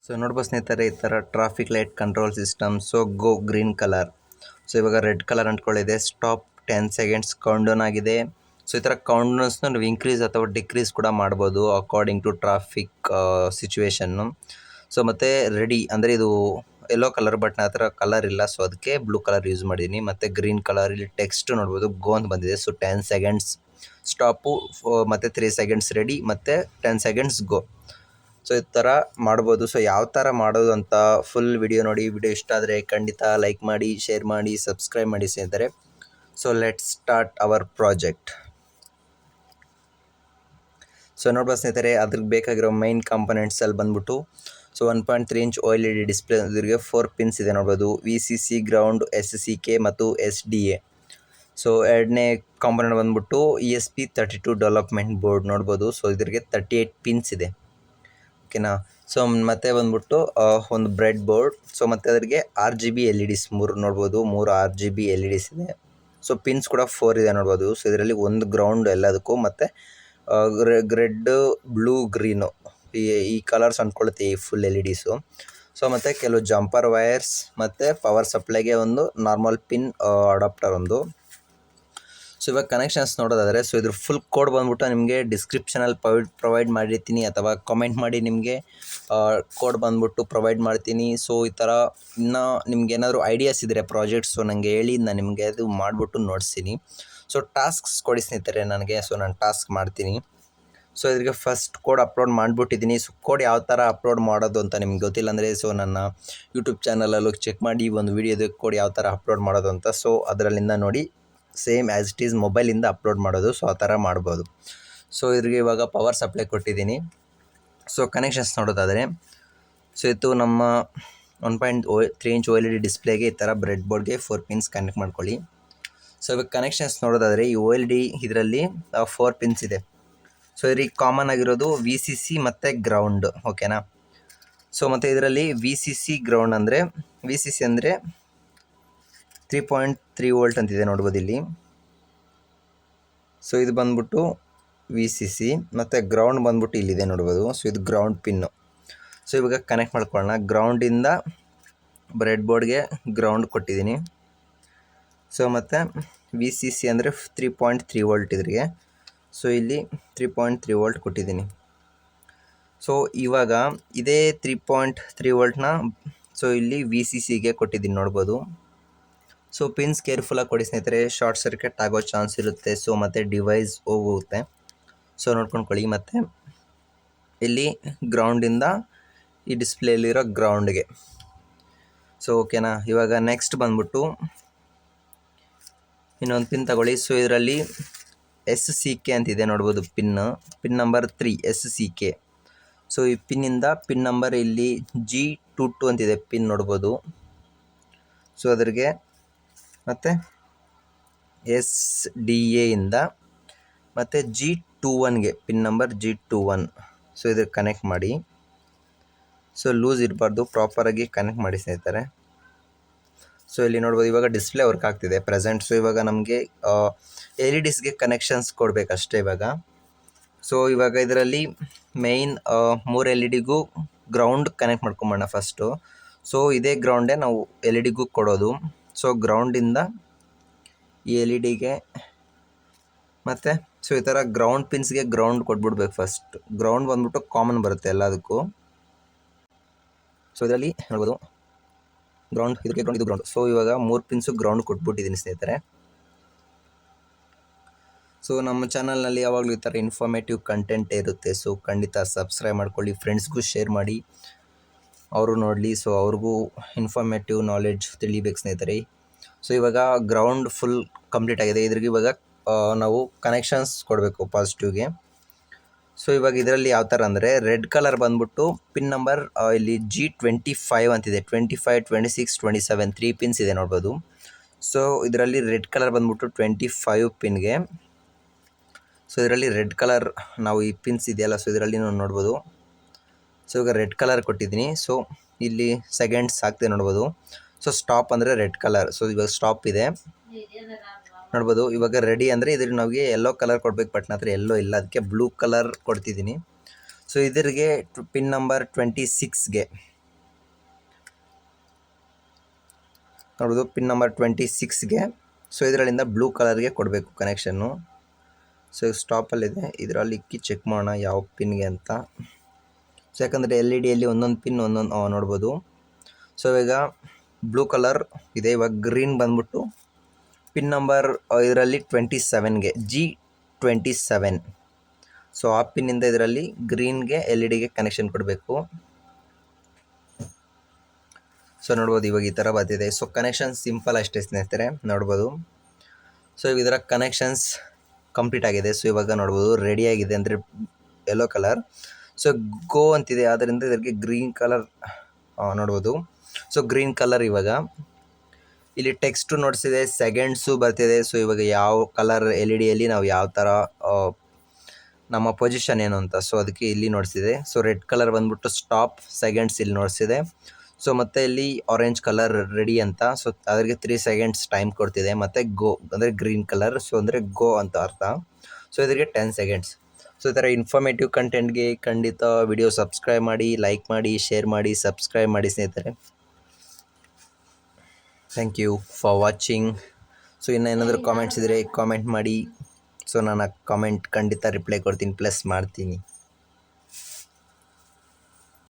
So ನೋಡ್ಬೋದು ಸ್ನೇಹಿತರೆ, ಈ ಥರ traffic light control system. So go green colour. So ಇವಾಗ ರೆಡ್ ಕಲರ್ ಅಂಟ್ಕೊಳ್ಳಿದೆ. ಸ್ಟಾಪ್ 10 ಸೆಕೆಂಡ್ಸ್ ಕೌಂಟ್ ಡೌನ್ ಆಗಿದೆ. ಸೊ ಈ ಥರ ಕೌಂಟ್ ಡೌನ್ಸ್ನ ನೀವು ಇನ್ಕ್ರೀಸ್ ಅಥವಾ ಡಿಕ್ರೀಸ್ ಕೂಡ ಮಾಡ್ಬೋದು according to traffic situation. So ಮತ್ತು ರೆಡಿ ಅಂದರೆ ಇದು ಯೆಲ್ಲೋ ಕಲರ್, ಬಟ್ ಆ ಥರ ಕಲರ್ ಇಲ್ಲ, ಸೊ ಅದಕ್ಕೆ ಬ್ಲೂ ಕಲರ್ ಯೂಸ್ ಮಾಡಿದ್ದೀನಿ. ಮತ್ತು ಗ್ರೀನ್ ಕಲರ್ ಇಲ್ಲಿ ಟೆಕ್ಸ್ಟ್ ನೋಡ್ಬೋದು, ಗೋ ಅಂತ ಬಂದಿದೆ. ಸೊ 10 ಸೆಕೆಂಡ್ಸ್ ಸ್ಟಾಪು, ಮತ್ತು 3 ಸೆಕೆಂಡ್ಸ್ ರೆಡಿ, ಮತ್ತು 10 ಸೆಕೆಂಡ್ಸ್ ಗೋ. ಸೊ ಈ ಥರ ಮಾಡ್ಬೋದು. ಸೊ ಯಾವ ಥರ ಮಾಡೋದು ಅಂತ ಫುಲ್ ವಿಡಿಯೋ ನೋಡಿ. ವಿಡಿಯೋ ಇಷ್ಟ ಆದರೆ ಖಂಡಿತ ಲೈಕ್ ಮಾಡಿ, ಶೇರ್ ಮಾಡಿ, ಸಬ್ಸ್ಕ್ರೈಬ್ ಮಾಡಿ ಸ್ನೇಹಿತರೆ. So let's start our project. So ನೋಡ್ಬೋದು ಸ್ನೇಹಿತರೆ, ಅದ್ರಿಗೆ ಬೇಕಾಗಿರೋ ಮೈನ್ ಕಾಂಪೊನೆಂಟ್ಸಲ್ಲಿ ಬಂದ್ಬಿಟ್ಟು ಸೊ 1.3 ಇಂಚ್ OLED ಡಿಸ್ಪ್ಲೇ, ಇದ್ರಿಗೆ 4 ಪಿನ್ಸ್ ಇದೆ ನೋಡ್ಬೋದು. VCC, ಗ್ರೌಂಡ್, SCK ಮತ್ತು SDA. ಸೊ ಎರಡನೇ ಕಾಂಪೊನೆಂಟ್ ಬಂದ್ಬಿಟ್ಟು ESP32 ಡೆವಲಪ್ಮೆಂಟ್ ಬೋರ್ಡ್ ನೋಡ್ಬೋದು. ಸೊ ಇದ್ರಿಗೆ 38 ಪಿನ್ಸ್ ಇದೆ, ಓಕೆನಾ. ಸೊ ಮತ್ತೆ ಬಂದ್ಬಿಟ್ಟು ಒಂದು ಬ್ರೆಡ್ ಬೋರ್ಡ್. ಸೊ ಮತ್ತು ಅದರಿಗೆ RGB LEDs 3 ನೋಡ್ಬೋದು, 3 RGB LEDs ಇದೆ. ಸೊ ಪಿನ್ಸ್ ಕೂಡ 4 ಇದೆ ನೋಡ್ಬೋದು. ಸೊ ಇದರಲ್ಲಿ ಒಂದು ಗ್ರೌಂಡ್ ಎಲ್ಲದಕ್ಕೂ, ಮತ್ತು ರೆಡ್, ಬ್ಲೂ, ಗ್ರೀನು ಈ ಕಲರ್ಸ್ ಅಂದ್ಕೊಳುತ್ತೆ ಈ ಫುಲ್ LEDಸು. ಸೊ ಮತ್ತು ಕೆಲವು ಜಂಪರ್ ವೈರ್ಸ್, ಮತ್ತು ಪವರ್ ಸಪ್ಲೈಗೆ ಒಂದು ನಾರ್ಮಲ್ ಪಿನ್ ಅಡಾಪ್ಟರ್ ಒಂದು. ಸೊ ಇವಾಗ ಕನೆಕ್ಷನ್ಸ್ ನೋಡೋದಾದರೆ, ಸೊ ಇದ್ರ ಫುಲ್ ಕೋಡ್ ಬಂದ್ಬಿಟ್ಟು ನಿಮಗೆ ಡಿಸ್ಕ್ರಿಪ್ಷನಲ್ಲಿ ಪ್ರೊವೈಡ್ ಮಾಡಿರ್ತೀನಿ, ಅಥವಾ ಕಾಮೆಂಟ್ ಮಾಡಿ ನಿಮಗೆ ಕೋಡ್ ಬಂದ್ಬಿಟ್ಟು ಪ್ರೊವೈಡ್ ಮಾಡ್ತೀನಿ. ಸೊ ಈ ಥರ ಇನ್ನೂ ನಿಮ್ಗೆ ಏನಾದರೂ ಐಡಿಯಾಸ್ ಇದ್ದರೆ ಪ್ರಾಜೆಕ್ಟ್ಸು ನನಗೆ ಹೇಳಿ, ನಾನು ನಿಮಗೆ ಅದು ಮಾಡಿಬಿಟ್ಟು ನೋಡಿಸ್ತೀನಿ. ಸೊ ಟಾಸ್ಕ್ಸ್ ಕೊಡಿ ಸ್ನೇಹಿತರೆ ನನಗೆ, ಸೊ ನಾನು ಟಾಸ್ಕ್ ಮಾಡ್ತೀನಿ. ಸೊ ಇದ್ರಿಗೆ ಫಸ್ಟ್ ಕೋಡ್ ಅಪ್ಲೋಡ್ ಮಾಡಿಬಿಟ್ಟಿದ್ದೀನಿ. ಸೊ ಕೋಡ್ ಯಾವ ಥರ ಅಪ್ಲೋಡ್ ಮಾಡೋದು ಅಂತ ನಿಮ್ಗೆ ಗೊತ್ತಿಲ್ಲ ಅಂದರೆ, ಸೊ ನನ್ನ ಯೂಟ್ಯೂಬ್ ಚಾನಲಲ್ಲೂ ಚೆಕ್ ಮಾಡಿ ಒಂದು ವೀಡಿಯೋದ ಕೋಡ್ ಯಾವ ಥರ ಅಪ್ಲೋಡ್ ಮಾಡೋದು ಅಂತ. ಸೊ ಅದರಲ್ಲಿಂದ ನೋಡಿ, ಸೇಮ್ ಆ್ಯಸ್ ಇಟ್ ಈಸ್ ಮೊಬೈಲಿಂದ ಅಪ್ಲೋಡ್ ಮಾಡೋದು. ಸೊ ಆ ಥರ ಮಾಡ್ಬೋದು. ಸೊ ಇದ್ರಿಗೆ ಇವಾಗ ಪವರ್ ಸಪ್ಲೈ ಕೊಟ್ಟಿದ್ದೀನಿ. ಸೊ ಕನೆಕ್ಷನ್ಸ್ ನೋಡೋದಾದರೆ, ಸೊ ಇದು ನಮ್ಮ 1.3 ಇಂಚ್ OLED ಡಿಸ್ಪ್ಲೇಗೆ ಈ ಥರ ಬ್ರೆಡ್ ಬೋರ್ಡ್ಗೆ 4 ಪಿನ್ಸ್ ಕನೆಕ್ಟ್ ಮಾಡ್ಕೊಳ್ಳಿ. ಸೊ ಇವಾಗ ಕನೆಕ್ಷನ್ಸ್ ನೋಡೋದಾದರೆ, ಈ OLED ಇದರಲ್ಲಿ 4 ಪಿನ್ಸ್ ಇದೆ. ಸೊ ಇದ್ರಿಗೆ ಕಾಮನ್ ಆಗಿರೋದು VCC ಮತ್ತು ಗ್ರೌಂಡ್, ಓಕೆನಾ. ಸೊ ಮತ್ತು ಇದರಲ್ಲಿ VCC ಗ್ರೌಂಡ್ ಅಂದರೆ, VCC ಅಂದರೆ 3.3 ವೋಲ್ಟ್ ಅಂತಿದೆ ನೋಡ್ಬೋದು ಇಲ್ಲಿ. ಸೊ ಇದು ಬಂದ್ಬಿಟ್ಟು VCC, ಮತ್ತು ಗ್ರೌಂಡ್ ಬಂದ್ಬಿಟ್ಟು ಇಲ್ಲಿದೆ ನೋಡ್ಬೋದು. ಸೊ ಇದು ಗ್ರೌಂಡ್ ಪಿನ್ನು. ಸೊ ಇವಾಗ ಕನೆಕ್ಟ್ ಮಾಡ್ಕೊಳ್ಳೋಣ. ಗ್ರೌಂಡಿಂದ ಬ್ರೆಡ್ ಬೋರ್ಡ್ಗೆ ಗ್ರೌಂಡ್ ಕೊಟ್ಟಿದ್ದೀನಿ. ಸೊ ಮತ್ತು VCC ಅಂದರೆ 3.3 ವೋಲ್ಟ್ ಇದ್ರಿಗೆ. ಸೊ ಇಲ್ಲಿ 3.3 ವೋಲ್ಟ್ ಕೊಟ್ಟಿದ್ದೀನಿ. ಸೊ ಇವಾಗ ಇದೇ 3.3 ವೋಲ್ಟ್ನ ಸೊ ಇಲ್ಲಿ VCCಗೆ ಕೊಟ್ಟಿದ್ದೀನಿ ನೋಡ್ಬೋದು. ಸೊ ಪಿನ್ಸ್ ಕೇರ್ಫುಲ್ಲಾಗಿ ಕೊಡಿ ಸ್ನೇಹಿತರೆ, ಶಾರ್ಟ್ ಸರ್ಕ್ಯೂಟ್ ಆಗೋ ಚಾನ್ಸ್ ಇರುತ್ತೆ. ಸೊ ಮತ್ತು ಡಿವೈಸ್ ಹೋಗುತ್ತೆ, ಸೊ ನೋಡ್ಕೊಂಡ್ಕೊಳ್ಳಿ. ಮತ್ತು ಇಲ್ಲಿ ಗ್ರೌಂಡಿಂದ ಈ ಡಿಸ್ಪ್ಲೇಲಿರೋ ಗ್ರೌಂಡ್ಗೆ. ಸೊ ಓಕೆನಾ. ಇವಾಗ ನೆಕ್ಸ್ಟ್ ಬಂದ್ಬಿಟ್ಟು ಇನ್ನೊಂದು ಪಿನ್ ತಗೊಳ್ಳಿ. ಸೊ ಇದರಲ್ಲಿ SCK ಅಂತಿದೆ ನೋಡ್ಬೋದು, ಪಿನ್ ನಂಬರ್ 3 SCK. ಸೊ ಈ ಪಿನ್ನಿಂದ ಪಿನ್ ನಂಬರ್ ಇಲ್ಲಿ G22 ಅಂತಿದೆ ಪಿನ್ ನೋಡ್ಬೋದು. ಸೊ ಅದ್ರಿಗೆ ಮತ್ತು SDA ಇಂದ ಮತ್ತು G21ಗೆ ಪಿನ್ ನಂಬರ್ G21. ಸೊ ಇದಕ್ಕೆ ಕನೆಕ್ಟ್ ಮಾಡಿ. ಸೊ ಲೂಸ್ ಇರಬಾರ್ದು, ಪ್ರಾಪರಾಗಿ ಕನೆಕ್ಟ್ ಮಾಡಿ ಸ್ನೇಹಿತರೆ. ಸೊ ಇಲ್ಲಿ ನೋಡ್ಬೋದು, ಇವಾಗ ಡಿಸ್ಪ್ಲೇ ವರ್ಕ್ ಆಗ್ತಿದೆ ಪ್ರೆಸೆಂಟ್. ಸೊ ಇವಾಗ ನಮಗೆ LEDಸ್ಗೆ ಕನೆಕ್ಷನ್ಸ್ ಕೊಡಬೇಕಷ್ಟೇ ಇವಾಗ. ಸೊ ಇವಾಗ ಇದರಲ್ಲಿ ಮೇಯ್ನ್ 3 LEDಗೂ ಗ್ರೌಂಡ್ ಕನೆಕ್ಟ್ ಮಾಡ್ಕೊಂಬೋಣ ಫಸ್ಟು. ಸೊ ಇದೇ ಗ್ರೌಂಡೇ ನಾವು LEDಗೂ ಕೊಡೋದು. ಸೊ ಗ್ರೌಂಡಿಂದ ಈ LEDಗೆ, ಮತ್ತು ಸೊ ಈ ಥರ ಗ್ರೌಂಡ್ ಪಿನ್ಸ್ಗೆ ಗ್ರೌಂಡ್ ಕೊಟ್ಬಿಡ್ಬೇಕು ಫಸ್ಟ್. ಗ್ರೌಂಡ್ ಬಂದ್ಬಿಟ್ಟು ಕಾಮನ್ ಬರುತ್ತೆ ಎಲ್ಲದಕ್ಕೂ. ಸೊ ಇದರಲ್ಲಿ ನೋಡ್ಬೋದು ಗ್ರೌಂಡ್, ಇದಕ್ಕೆ ಗ್ರೌಂಡ್, ಇದು ಗ್ರೌಂಡ್. ಸೊ ಇವಾಗ 3 ಪಿನ್ಸು ಗ್ರೌಂಡ್ ಕೊಟ್ಬಿಟ್ಟಿದ್ದೀನಿ ಸ್ನೇಹಿತರೆ. ಸೊ ನಮ್ಮ ಚಾನಲ್ನಲ್ಲಿ ಯಾವಾಗಲೂ ಈ ಥರ ಇನ್ಫಾರ್ಮೇಟಿವ್ ಕಂಟೆಂಟ್ ಇರುತ್ತೆ. ಸೊ ಖಂಡಿತ ಸಬ್ಸ್ಕ್ರೈಬ್ ಮಾಡ್ಕೊಳ್ಳಿ, ಫ್ರೆಂಡ್ಸ್ಗೂ ಶೇರ್ ಮಾಡಿ, ಅವರು ನೋಡಲಿ. ಸೊ ಅವ್ರಿಗೂ ಇನ್ಫಾರ್ಮೇಟಿವ್ ನಾಲೆಡ್ಜ್ ತಿಳಿಬೇಕು ಸ್ನೇಹಿತರೆ. ಸೊ ಇವಾಗ ಗ್ರೌಂಡ್ ಫುಲ್ ಕಂಪ್ಲೀಟ್ ಆಗಿದೆ. ಇದ್ರಿಗೆ ಇವಾಗ ನಾವು ಕನೆಕ್ಷನ್ಸ್ ಕೊಡಬೇಕು ಪಾಸಿಟಿವ್ಗೆ. ಸೊ ಇವಾಗ ಇದರಲ್ಲಿ ಯಾವ ಥರ ಅಂದರೆ, ರೆಡ್ ಕಲರ್ ಬಂದ್ಬಿಟ್ಟು ಪಿನ್ ನಂಬರ್ ಇಲ್ಲಿ G25 ಅಂತಿದೆ. 25, 26, 27 3 ಪಿನ್ಸ್ ಇದೆ ನೋಡ್ಬೋದು. ಸೊ ಇದರಲ್ಲಿ ರೆಡ್ ಕಲರ್ ಬಂದ್ಬಿಟ್ಟು 25 ಪಿನ್ಗೆ. ಸೊ ಇದರಲ್ಲಿ ರೆಡ್ ಕಲರ್ ನಾವು ಈ ಪಿನ್ಸ್ ಇದೆಯಲ್ಲ, ಸೊ ಇದರಲ್ಲಿ ನಾವು ನೋಡ್ಬೋದು. ಸೊ ಇವಾಗ ರೆಡ್ ಕಲರ್ ಕೊಟ್ಟಿದ್ದೀನಿ. ಸೊ ಇಲ್ಲಿ ಸೆಕೆಂಡ್ಸ್ ಆಗ್ತಿದೆ ನೋಡ್ಬೋದು. ಸೊ ಸ್ಟಾಪ್ ಅಂದರೆ ರೆಡ್ ಕಲರ್. ಸೊ ಇವಾಗ ಸ್ಟಾಪ್ ಇದೆ ನೋಡ್ಬೋದು. ಇವಾಗ ರೆಡಿ ಅಂದರೆ ಇದ್ರಿಗೆ ನಮಗೆ ಯೆಲ್ಲೋ ಕಲರ್ ಕೊಡ್ಬೇಕು, ಬಟ್ ನನ್ನ ಹತ್ರ ಯೆಲ್ಲೋ ಇಲ್ಲ, ಅದಕ್ಕೆ ಬ್ಲೂ ಕಲರ್ ಕೊಡ್ತಿದ್ದೀನಿ. ಸೊ ಇದ್ರಿಗೆ ಪಿನ್ ನಂಬರ್ 26ಗೆ ನೋಡೋದು ಪಿನ್ ನಂಬರ್ 26ಗೆ. ಸೊ ಇದರಲ್ಲಿಂದ ಬ್ಲೂ ಕಲರ್ಗೆ ಕೊಡಬೇಕು ಕನೆಕ್ಷನ್ನು. ಸೊ ಸ್ಟಾಪಲ್ಲಿದೆ, ಇದರಲ್ಲಿ ಇಕ್ಕಿ ಚೆಕ್ ಮಾಡೋಣ ಯಾವ ಪಿನ್ಗೆ ಅಂತ. ಸೊ ಯಾಕಂದರೆ LED ಒಂದೊಂದು ಪಿನ್ ಒಂದೊಂದು ನೋಡ್ಬೋದು. ಸೊ ಈಗ ಬ್ಲೂ ಕಲರ್ ಇದೆ, ಇವಾಗ ಗ್ರೀನ್ ಬಂದ್ಬಿಟ್ಟು ಪಿನ್ ನಂಬರ್ ಇದರಲ್ಲಿ 27ಗೆ G27. ಸೊ ಆ ಪಿನ್ನಿಂದ ಇದರಲ್ಲಿ ಗ್ರೀನ್ಗೆ LEDಗೆ ಕನೆಕ್ಷನ್ ಕೊಡಬೇಕು. ಸೊ ನೋಡ್ಬೋದು ಇವಾಗ ಈ ಥರ ಬರ್ತಿದೆ. ಸೊ ಕನೆಕ್ಷನ್ ಸಿಂಪಲ್ ಅಷ್ಟೇ ಸ್ನೇಹಿತರೆ, ನೋಡ್ಬೋದು. ಸೊ ಇದರ ಕನೆಕ್ಷನ್ಸ್ ಕಂಪ್ಲೀಟ್ ಆಗಿದೆ. ಸೊ ಇವಾಗ ನೋಡ್ಬೋದು ರೆಡಿಯಾಗಿದೆ, ಅಂದರೆ ಯೆಲ್ಲೋ ಕಲರ್. ಸೊ ಗೋ ಅಂತಿದೆ, ಆದ್ದರಿಂದ ಇದಕ್ಕೆ ಗ್ರೀನ್ ಕಲರ್ ನೋಡ್ಬೋದು. ಸೊ ಗ್ರೀನ್ ಕಲರ್ ಇವಾಗ ಇಲ್ಲಿ ಟೆಕ್ಸ್ಟು ನೋಡಿಸಿದೆ, ಸೆಕೆಂಡ್ಸು ಬರ್ತಿದೆ. ಸೊ ಇವಾಗ ಯಾವ ಕಲರ್ LED ನಾವು ಯಾವ ಥರ ನಮ್ಮ ಪೊಸಿಷನ್ ಏನು ಅಂತ, ಸೊ ಅದಕ್ಕೆ ಇಲ್ಲಿ ನೋಡಿಸಿದೆ. ಸೊ ರೆಡ್ ಕಲರ್ ಬಂದ್ಬಿಟ್ಟು ಸ್ಟಾಪ್, ಸೆಕೆಂಡ್ಸ್ ಇಲ್ಲಿ ನೋಡಿಸಿದೆ. ಸೊ ಮತ್ತು ಇಲ್ಲಿ ಆರೆಂಜ್ ಕಲರ್ ರೆಡಿ ಅಂತ, ಸೊ ಅದಕ್ಕೆ 3 ಸೆಕೆಂಡ್ಸ್ ಟೈಮ್ ಕೊಡ್ತಿದೆ. ಮತ್ತು ಗೋ ಅಂದರೆ ಗ್ರೀನ್ ಕಲರ್, ಸೊ ಅಂದರೆ ಗೋ ಅಂತ ಅರ್ಥ. ಸೊ ಇದಕ್ಕೆ 10 ಸೆಕೆಂಡ್ಸ್. ಸೊ ಈ ಥರ ಇನ್ಫಾರ್ಮೇಟಿವ್ ಕಂಟೆಂಟ್ಗೆ ಖಂಡಿತ ವಿಡಿಯೋ ಸಬ್ಸ್ಕ್ರೈಬ್ ಮಾಡಿ, ಲೈಕ್ ಮಾಡಿ, ಶೇರ್ ಮಾಡಿ, ಸಬ್ಸ್ಕ್ರೈಬ್ ಮಾಡಿ ಸ್ನೇಹಿತರೆ. Thank you for watching. So ಇನ್ನೂ ಏನಾದರೂ ಕಾಮೆಂಟ್ಸ್ ಇದ್ದರೆ ಕಾಮೆಂಟ್ ಮಾಡಿ. ಸೊ ನಾನು ಆ ಕಾಮೆಂಟ್ ಖಂಡಿತ ರಿಪ್ಲೈ ಕೊಡ್ತೀನಿ, ಪ್ಲಸ್ ಮಾಡ್ತೀನಿ.